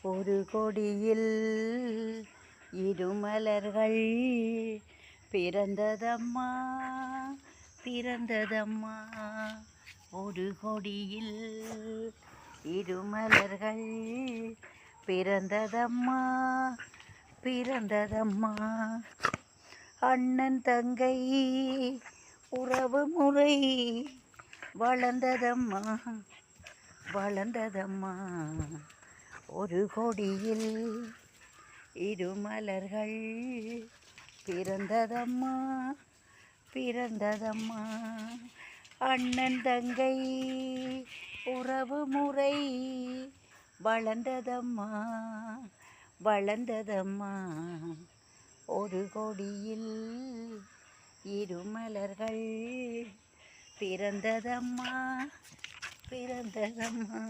ஒரு கொடியில் இருமலர்கள் பிறந்ததம்மா பிறந்ததம்மா. ஒரு கொடியில் இருமலர்கள் பிறந்ததம்மா பிறந்ததம்மா. அண்ணன் தங்கை உறவு முறை வளர்ந்ததம்மா வளர்ந்ததம்மா. ஒரு கொடியில் இருமலர்கள் பிறந்ததம்மா பிறந்ததம்மா. அண்ணன் தங்கை உறவு முறை வளர்ந்ததம்மா வளர்ந்ததம்மா. ஒரு கொடியில் இருமலர்கள் பிறந்ததம்மா பிறந்ததம்மா.